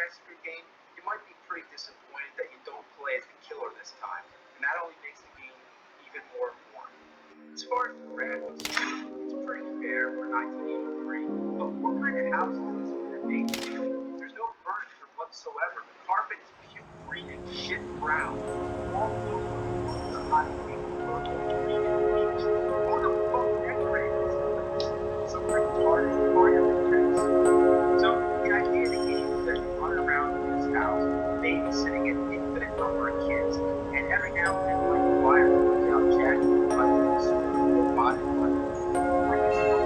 nice of your game, you might be pretty disappointed that you don't play as the killer this time, and that only makes the game even more important. As far as the graphics, it's pretty fair for 1983, but what kind of house is this one that made? There's no furniture whatsoever. The carpet is puke green and shit brown. All over the hot pink, purple, green, and peach. Who the fuck decorated this place? Some retarded part of the place. So the idea of the game is that you run around in this house, babysitting an infinite number of kids, and every now and then like the fire comes out chatting like this robotic money. When you slow,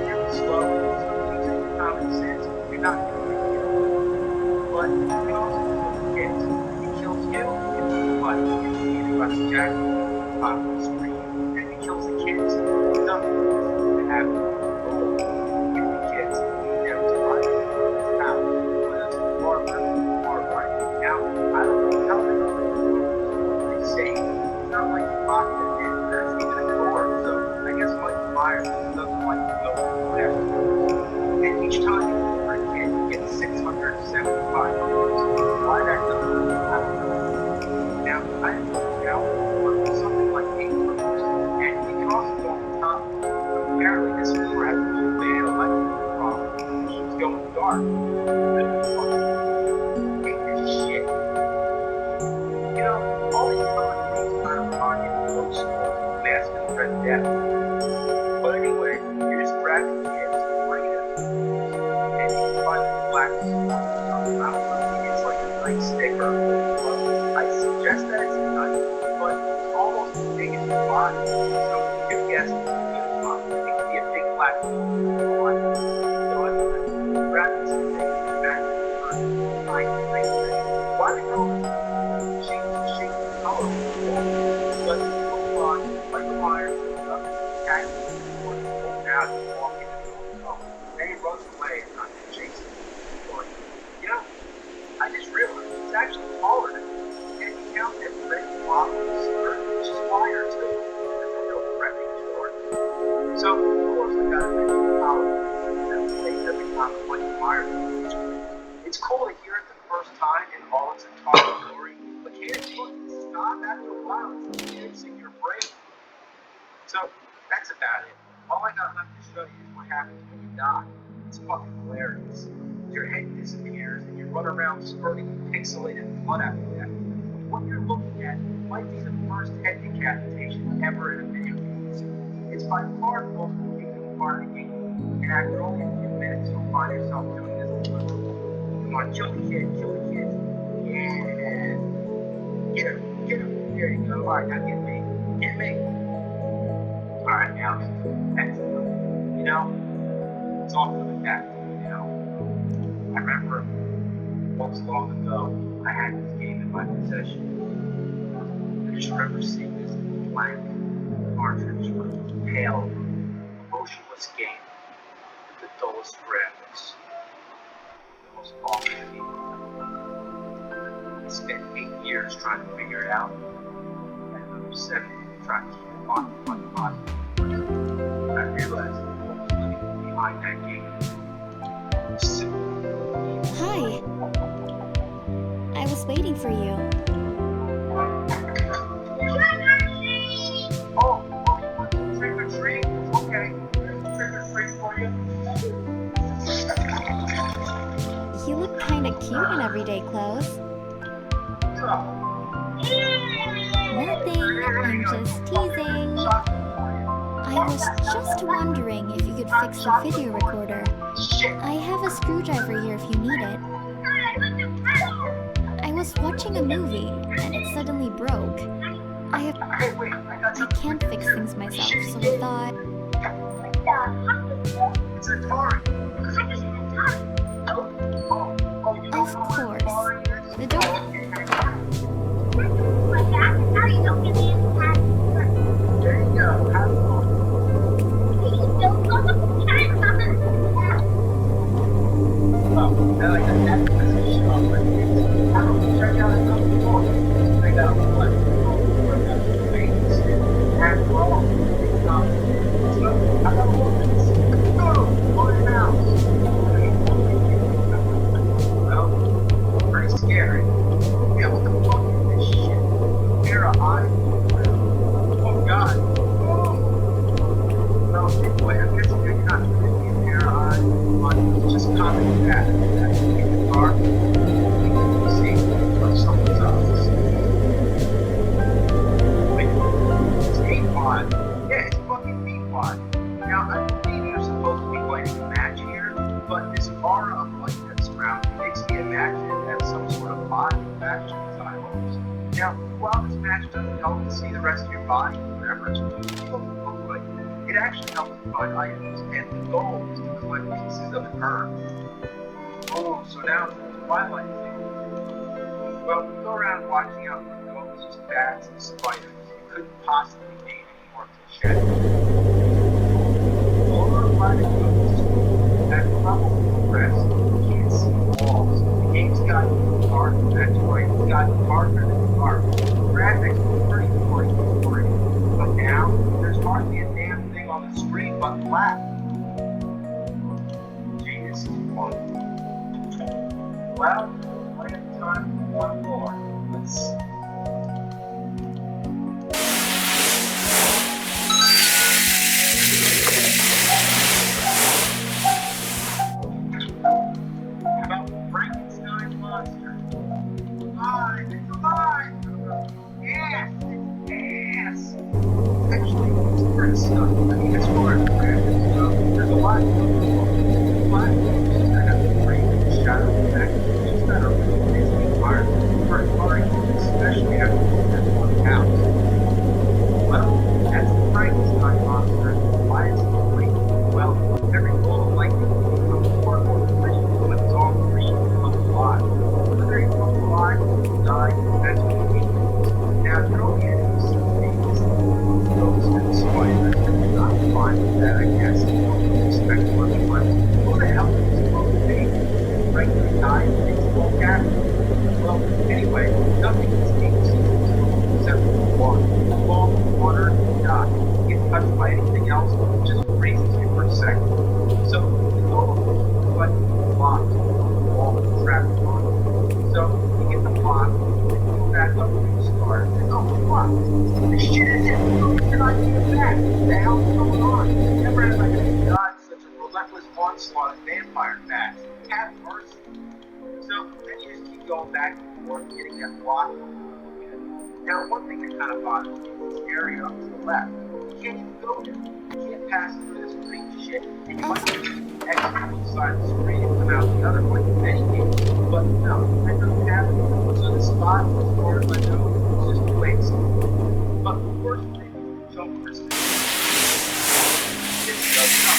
really slow, so using your common sense, you're not going to get killed. But you can also kill the kids. If he kills you, it's nobody. It's either by the jack on the bottom of the screen. And if he kills the kids, nothing to happen. Oh, if the kids need them to run out, whether it's far left or far right. Now, I don't know how they say it's not like you lock them in. There's even a door, so I guess Mike Myers doesn't like to go whatever. And each time you for a kid, you get 675 dollars. Why that doesn't happen? Now, I didn't look out for something like 8 dollars, and you can also go on the top. Apparently, this floor has a little bad electrical problem. It keeps going dark. Hate this shit. You know, all these color things kind of remind me of those schools, Mask and Red Death. But anyway, you're just grabbing kids, bringing them, and you can find the black spot or something. I don't know. It's like a nice sticker. I suggest that it's a knife, but it's almost as big as your body. So you guess it could be a bomb. It could be a big black one. So anyway, grab this thing back to the front. Why the hell is it shape the color of the wall? But move on. Michael Myers goes up, attacks the door, pulls out, and walks into the door. Then he runs away and not to chase him. But, you know, I just realized it's actually taller than me. And you count that red block of the skirt, which is wider too. There's a real threatening short. So, of course, I gotta mention the power. That's the thing every time Michael Myers moves. It's cool to hear it the first time in all its entire glory, but can't it stop after a while? It's chips in your brain. So, that's about it. All I got left to show you is what happens when you die. It's fucking hilarious. Your head disappears and you run around spurting pixelated blood after that. What you're looking at might be the first head decapitation ever in a video game. It's by far the most addictive part of the game, and after only a few minutes you'll find yourself doing this deliberately. Come on, kill the kid, kill the kid. Yeah. Get him. There you go. Alright, now get me. Get me. Alright, now excellent. You know, it's all coming back to me now. I remember once long ago, I had this game in my possession. I just remember seeing this blank cartridge with a pale, emotionless game with the dullest graphics. The most awful game. I spent 8 years trying to figure it out, and another 7 trying to keep it on my body. I realized what was living behind that game. Hi. I was waiting for you. Oh, you want to trick or treat? Okay, here's a trick or treat for you. You look kinda cute in everyday clothes. Nothing, I'm just teasing. I was just wondering if you could fix the video recorder. I have a screwdriver here if you need it. I was watching a movie and it suddenly broke. I can't fix things myself, so I thought... It's Atari. Of course. The door... There you go. Have fun. Oh, I like that. How about we check out another book? I got one. After all, it's not way, I'm guessing you're not really in there on just common that in the car. See, or someone's office. Wait, it's Peapod. Yeah, it's fucking Peapod. Now, I believe you're supposed to be lighting a match here, but this aura of light that's surrounding makes me imagine it as some sort of body action silos. Now, while this match doesn't help to see the rest of your body, whatever it's supposed to look like, it actually helps to find items, and the goal is to collect pieces of an urn. Oh, so now it's the twilight thing. Well, we go around watching out for ghosts, bats, and spiders. You couldn't possibly need any more cliche. Over by the ghosts, at the level of rest, you can't see walls. The game's got dark, that's right, it's got darker than dark. The graphics were pretty boring, but now there's hardly a damn thing on the screen but black. Genius is fun. Well, we have time for one more. Let's see. About Frankenstein monster. Alive, it's alive! Yes, it's yes! Actually, it's pretty stuff. I mean, as far as graphics go, there's a lot to look for. A lot of things that have the frame and shadow effect, just that are really busy environment for a party, especially after there's one house. Well, that's the Frankenstein monster. Why is it green? Well, every ball of lightning becomes more and more green when it's all green and comes alive. Whether it comes alive or die, that's what it means. Now, your only enemies is those and the spiders, and not fine with that, I guess. You don't expect much, but who the hell is it supposed to be? Regular guy who thinks it's all captain? Well, anyway, nothing is dangerous except water. Fall, water, and die. You get touched by anything else, it just freezes you for a second. So, the goal is to collect the blocks on the wall and trap them on it. So, you get the block, and you go back up where you start, and oh, fuck! This shit is it! You're not even back! What the hell's going on? Never had like a god such a relentless onslaught of vampire bats. Have mercy. So, then you just keep going back and forth, getting that block. Now, one thing that kind of bothers me is this area up to the left. You can't even go there. You can't pass through this green shit, and you might exit on the side of the screen and come out the other way in any game. But no, that doesn't happen. So the spot, as far as I know, is just a waste. But the worst thing is the jumpers. This does not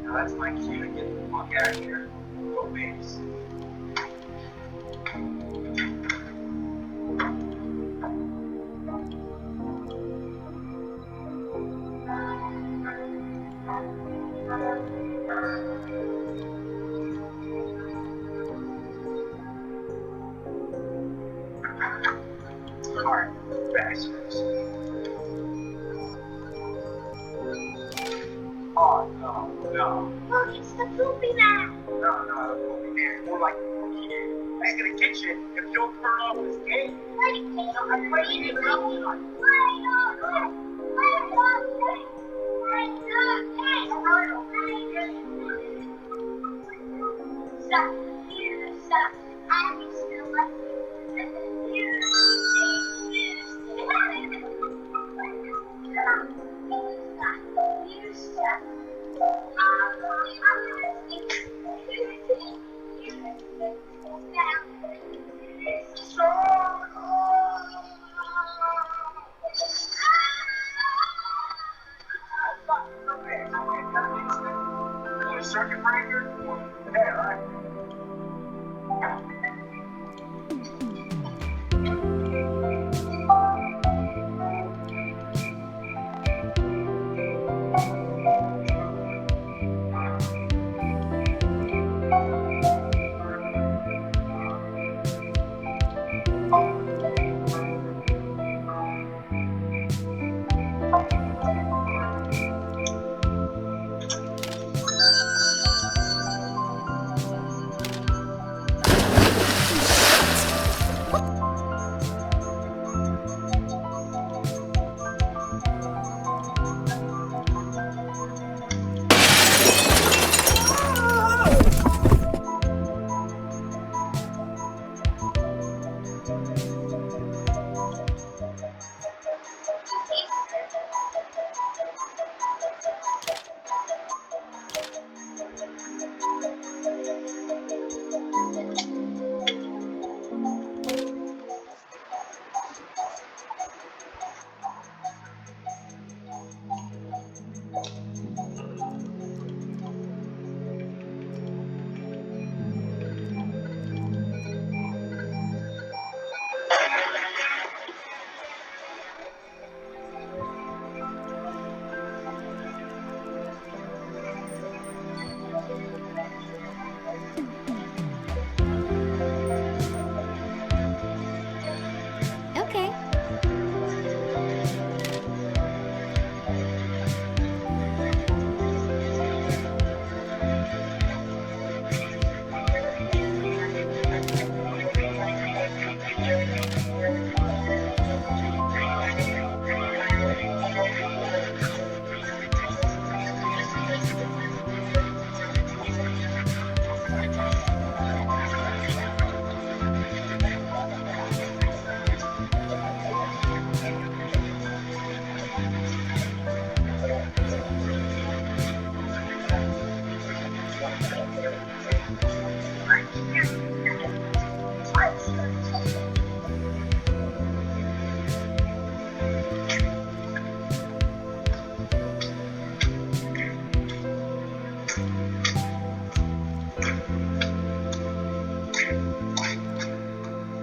Now that's my cue to get the fuck out of here. Go babes. Alright, bastards. Oh, no. Look, it's the poopy man. No, the poopy man. More like the poopy man. He's gonna get you if you don't turn off this game. I'm waiting to go. Circuit breaker? Yeah, right.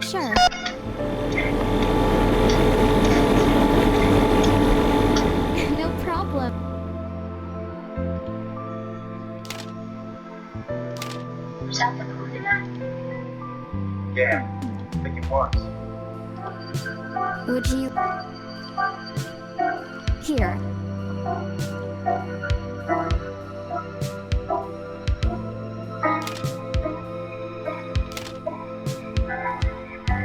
Sure. No problem. Was that the boogeyman? Yeah, I think it was. Would you... Here.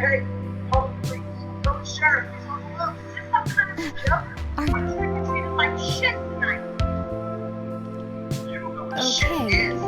Hey, hold please. Don't sheriff, he's on the loose. Is this some kind of joke? Are... We're freaking treated like shit tonight. You don't know what shit Okay. is.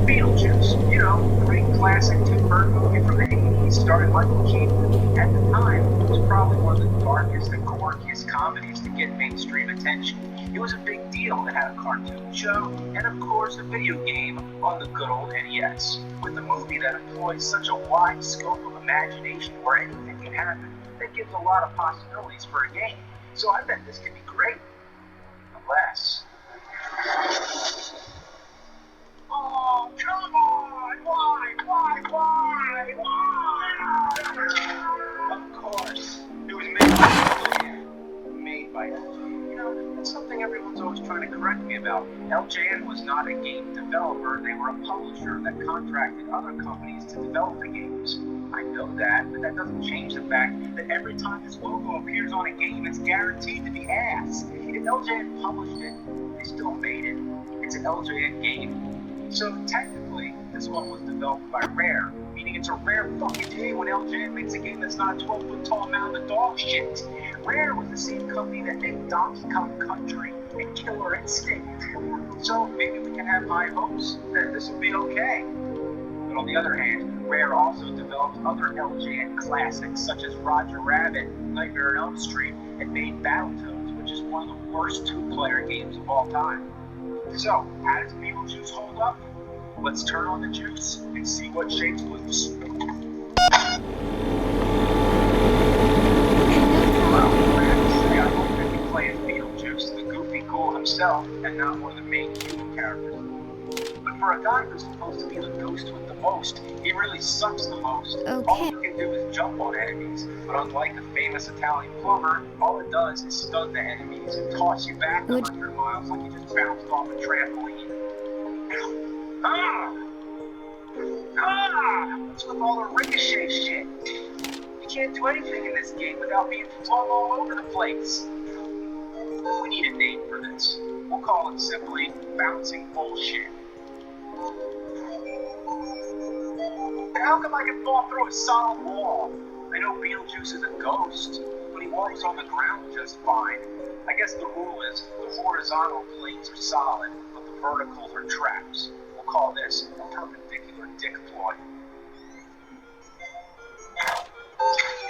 Beetlejuice, you know, great classic Tim Burton movie from the 80s, starring Michael Keaton. At the time, it was probably one of the darkest and quirkiest comedies to get mainstream attention. It was a big deal. It had a cartoon show and, of course, a video game on the good old NES. With a movie that employs such a wide scope of imagination where anything can happen, that gives a lot of possibilities for a game. So I bet this could be great. Unless... Oh, come on! Why? Of course. It was made by LJN. Made by LJN. You know, that's something everyone's always trying to correct me about. LJN was not a game developer. They were a publisher that contracted other companies to develop the games. I know that, but that doesn't change the fact that every time this logo appears on a game, it's guaranteed to be ass. If LJN published it, they still made it. It's an LJN game. So technically, this one was developed by Rare, meaning it's a rare fucking day when LJN makes a game that's not a 12-foot tall mound of dog shit. Rare was the same company that made Donkey Kong Country and Killer Instinct. So maybe we can have high hopes that this will be okay. But on the other hand, Rare also developed other LJN classics such as Roger Rabbit, Nightmare on Elm Street, and made Battletoads, which is one of the worst two-player games of all time. So, how does Beetlejuice hold up? Let's turn on the juice and see what shakes loose. Well, friends, I hope that you play as Beetlejuice, the goofy ghoul himself, and not one of the main human characters. But for a guy who's supposed to be the ghost with the most, he really sucks the most. Okay. All he can do is jump on enemies, but unlike the famous Italian plumber, all it does is stun the enemies and toss you back 100 miles like you just bounced off a trampoline. What's with all the ricochet shit? You can't do anything in this game without being flung all over the place. We need a name for this. We'll call it simply bouncing bullshit. How come I can fall through a solid wall? I know Beetlejuice is a ghost, but he walks on the ground just fine. I guess the rule is the horizontal planes are solid, but the verticals are traps. We'll call this a perpendicular dick ploy.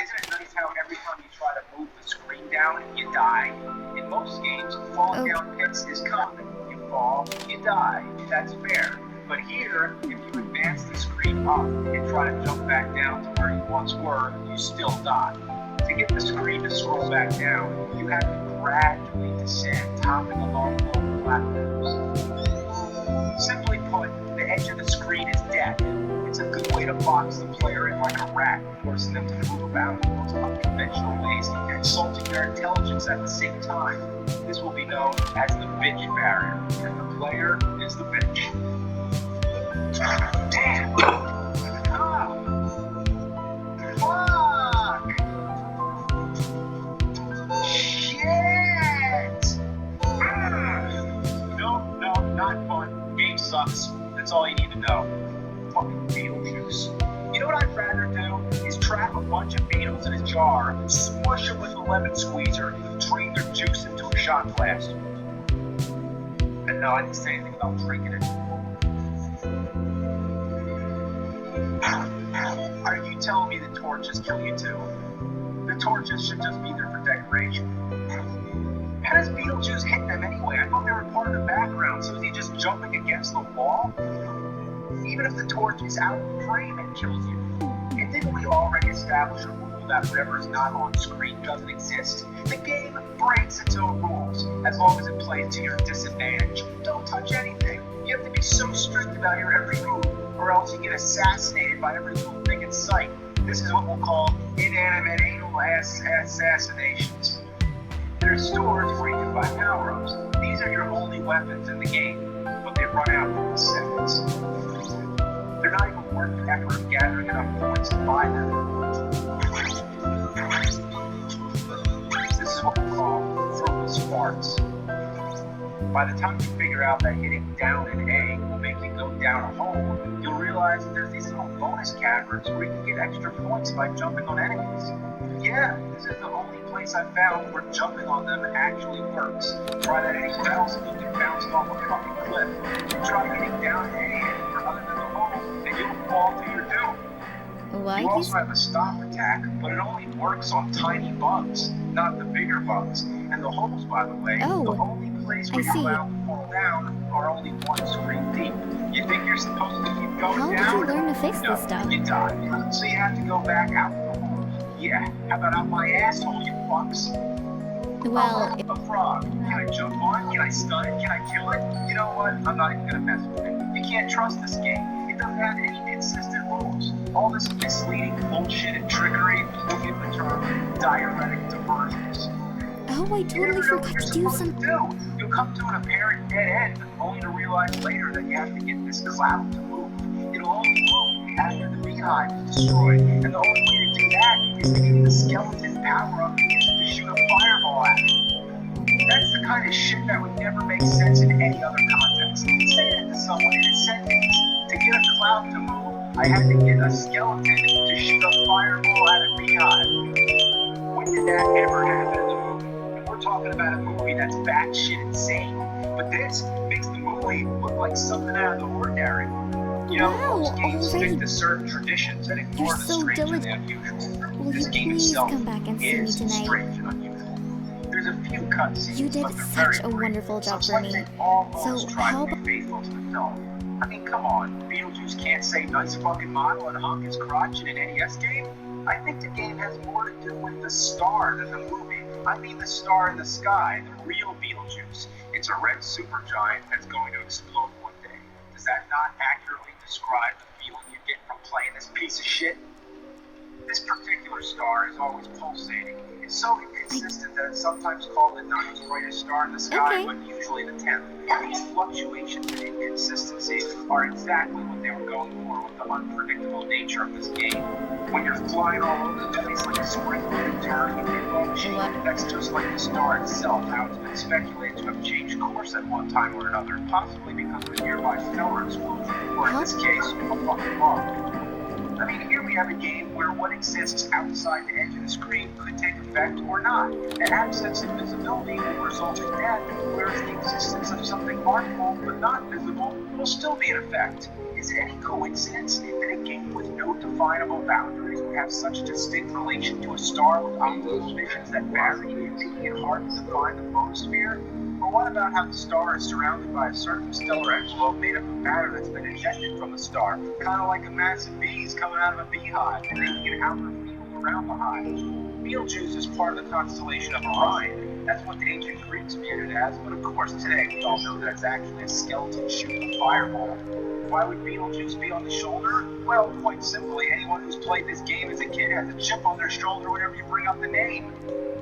Isn't it nice how every time you try to move the screen down, you die? In most games, falling down pits is common. You fall, you die. That's fair. But here, if you advance the screen up and try to jump back down to where you once were, you still die. To get the screen to scroll back down, you have to gradually descend, hopping along lower platforms. Simply put, the edge of the screen is dead. It's a good way to box the player in like a rat, forcing them to move around in the most unconventional ways and insulting their intelligence at the same time. This will be known as the bitch barrier, and the player is the bitch. Damn! Ah! Fuck! Shit! No, not fun. Game sucks. That's all you need to know. Fucking Beetlejuice. You know what I'd rather do is trap a bunch of beetles in a jar, smush them with a lemon squeezer, and drain their juice into a shot glass. And no, I didn't say anything about drinking it. Are you telling me the torches kill you too? The torches should just be there for decoration. How does Beetlejuice hit them anyway? I thought they were part of the background, so is he just jumping against the wall? Even if the torch is out of frame, it kills you. And didn't we already establish a rule that whatever is not on screen doesn't exist? The game breaks its own rules, as long as it plays to your disadvantage. Don't touch anything. You have to be so strict about your every move, or else you get assassinated by every little thing in sight. This is what we'll call inanimate anal assassinations. There are stores where you can buy power-ups. These are your only weapons in the game, but they run out in seconds. They're not even worth the effort of gathering enough points to buy them. This is what we call fruitless farts. By the time you figure out that hitting down an A will make you go down a hole, you'll realize that there's these little bonus caverns where you can get extra points by jumping on enemies. Yeah, this is the only place I've found where jumping on them actually works. Try that anywhere else and you'll get bounced off a fucking cliff. Try hitting down an A anywhere other than the hole, and you'll fall to your doom. You also have a stop attack, but it only works on tiny bugs, not the bigger bugs. And the holes, by the way, the only place where you're allowed to fall down are only one screen deep. You think you're supposed to keep going down? How did you learn to fix this stuff? You die. So you have to go back out the hole. Yeah, how about out my asshole, you fucks? Well, a frog. Can I jump on? Can I stun it? Can I kill it? You know what? I'm not even gonna mess with it. You can't trust this game. It doesn't have any consistent rules. All this misleading bullshit and trickery will give the term diuretic diversions. Oh, I totally forgot to do something. You'll come to an apparent dead end, only to realize later that you have to get this cloud to move. It'll only move after the beehive is destroyed, and the only way to do that is to get the skeleton power up and use it to shoot a fireball at it. That's the kind of shit that would never make sense in any other context. Say that to someone in a sentence. To get a cloud to move, I had to get a skeleton to shoot a fireball at a beehive. When did that ever happen in the movie? And we're talking about a movie that's batshit insane. But this makes the movie look like something out of the ordinary. You know, most games stick to certain traditions and ignore the strange and the unusual. This game itself is strange and unusual. There's a few cutscenes, you did such a wonderful job for me. So how about faithful to the film? I mean, come on, Beetlejuice can't say nice fucking model and honk his crotch in an NES game? I think the game has more to do with the star than the movie. I mean the star in the sky, the real Beetlejuice. It's a red supergiant that's going to explode one day. Does that not accurately describe the feeling you get from playing this piece of shit? This particular star is always pulsating. It's so inconsistent that it's sometimes called the ninth brightest star in the sky, but usually the 10th. These fluctuations and inconsistencies are exactly what they were going for with the unpredictable nature of this game. When you're flying all over the place like a spring-loaded turd in a pinball machine, that's just like the star itself, how it's been speculated to have changed course at one time or another, possibly because of a nearby stellar explosion, or in this case, a fucking bomb. I mean, here we have a game where what exists outside the edge of the screen could take effect or not. An absence of visibility will result in death, whereas the existence of something harmful but not visible will still be in effect. Is it any coincidence that a game with no definable boundaries would have such a distinct relation to a star with ongoing visions that vary, making it hard to define the photosphere? Or what about how the star is surrounded by a certain stellar envelope made of matter that's been ejected from the star, kind of like a mass of bees coming out of a beehive and making an outer field around the hive? Betelgeuse is part of the constellation of Orion. That's what the ancient Greeks viewed it as, but of course today we all know that it's actually a skeleton shooting a fireball. Why would Betelgeuse be on the shoulder? Well, quite simply, anyone who's played this game as a kid has a chip on their shoulder whenever you bring up the name.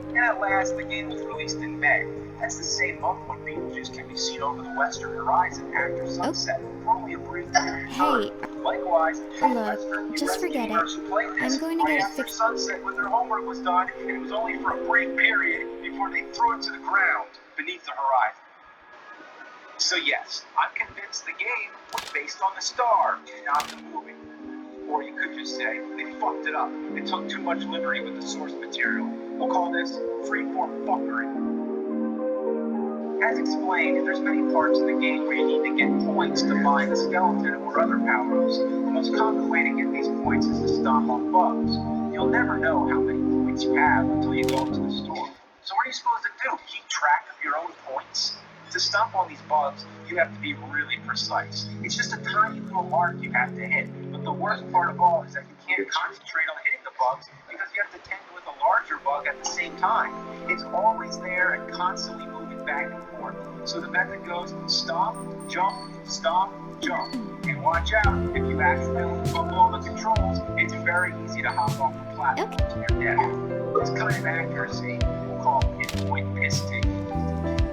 And at last, the game was released in May. That's the same month when Betelgeuse can be seen over the western horizon after sunset, for only a brief period of Hey, time. Likewise, look, just forget it. I'm going to get it after fixed. sunset when their homework was done, and it was only for a brief period before they threw it to the ground beneath the horizon. So yes, I'm convinced the game was based on the star, not the movie. Or you could just say, they fucked it up. They took too much liberty with the source material. We'll call this freeform fuckery. As explained, there's many parts of the game where you need to get points to find the skeleton or other power-ups. The most common way to get these points is to stomp on bugs. You'll never know how many points you have until you go into the store. So what are you supposed to do? Keep track of your own points? To stomp on these bugs, you have to be really precise. It's just a tiny little mark you have to hit. But the worst part of all is that you can't concentrate on hitting the bugs because you have to tend with a larger bug at the same time. It's always there and constantly moving back and forth. So the method goes stomp, jump, and watch out, if you accidentally blow the controls, it's very easy to hop off the platform to your death. This kind of accuracy we'll call pinpoint piss taking.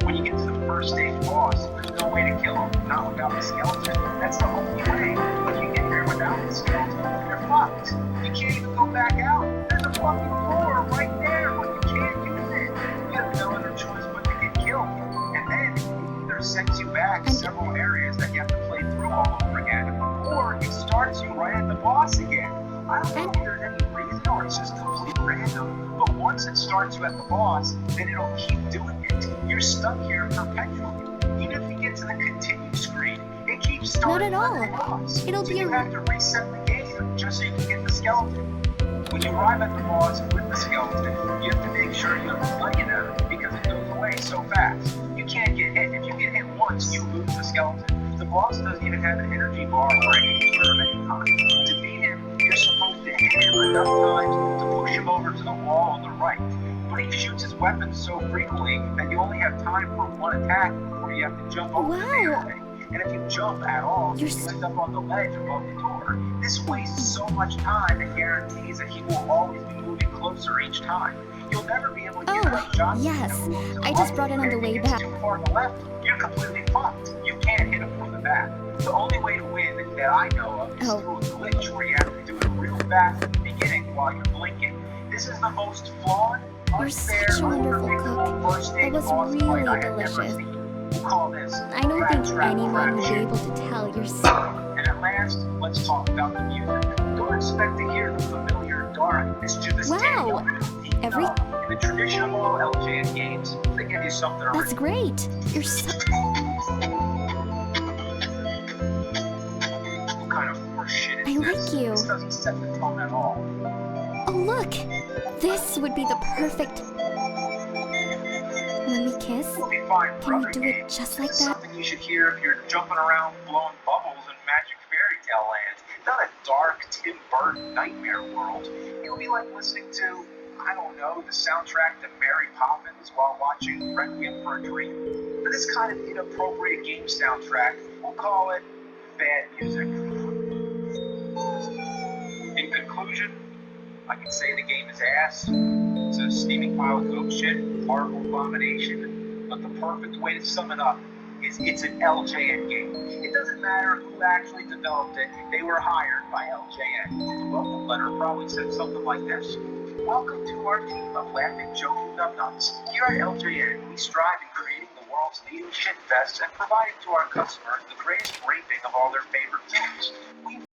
When you get to the first stage boss, there's no way to kill him, not without the skeleton. That's the only way. If you get there without the skeleton, you're fucked. You can't even go back out. There's a fucking door right there, but you can't use it. You have no other choice but to get killed. And then it either sends you back several areas that you have to play through all over again, or it starts you right at the boss again. I don't know if there's any reason or it's just complete random, but once it starts you at the boss, then it'll keep doing it. You're stuck here perpetually. Even if you get to the continue screen, it keeps starting Not at at the all. boss. It'll so be you have to reset the game just so you can get the skeleton. When you arrive at the boss with the skeleton, you have to make sure you have plenty of them because it goes away so fast. You can't get hit. If you get hit once, you lose the skeleton. The boss doesn't even have an energy bar or any sort of any kind. To beat him, you're supposed to hit him enough times to push him over to the wall on the right. But he shoots his weapons so frequently that you only have time for one attack before you have to jump over the damn thing. And if you jump at all, you end up on the ledge above the door. This wastes so much time and guarantees that he will always be moving closer each time. You'll never be able to get enough shots. Yes. I just brought it on the way back. Too far to the left, you're completely fucked. You can't hit him from the back. The only way to win that I know of is through a glitch where you have to do it real fast at the beginning while you're blinking. This is the most flawed, You're such a wonderful cook. That was really delicious. We'll call this I don't think anyone would be able to tell you're so... And at last, let's talk about the music. Don't expect to hear the familiar, dark, mischievous Wow. Every... In the tradition of all LJN games, they give you something That's great. You're so... What kind of horse shit is I this? like you. This doesn't set the tone at all. Oh, look! This would be the perfect... When we kiss, You'll be fine for can we other do it games. just like This is that? something you should hear if you're jumping around blowing bubbles in Magic Fairy Tale Land. Not a dark Tim Burton nightmare world. It'll be like listening to, I don't know, the soundtrack to Mary Poppins while watching Requiem for a Dream. For this kind of inappropriate game soundtrack, we'll call it bad music. In conclusion, I can say the game is ass. It's a steaming pile of goat shit, horrible abomination, but the perfect way to sum it up is it's an LJN game. It doesn't matter who actually developed it, they were hired by LJN. The welcome letter probably said something like this. Welcome to our team of laughing, joking numbnuts. Here at LJN, we strive in creating the world's leading shit fest and providing to our customers the greatest raping of all their favorite games. We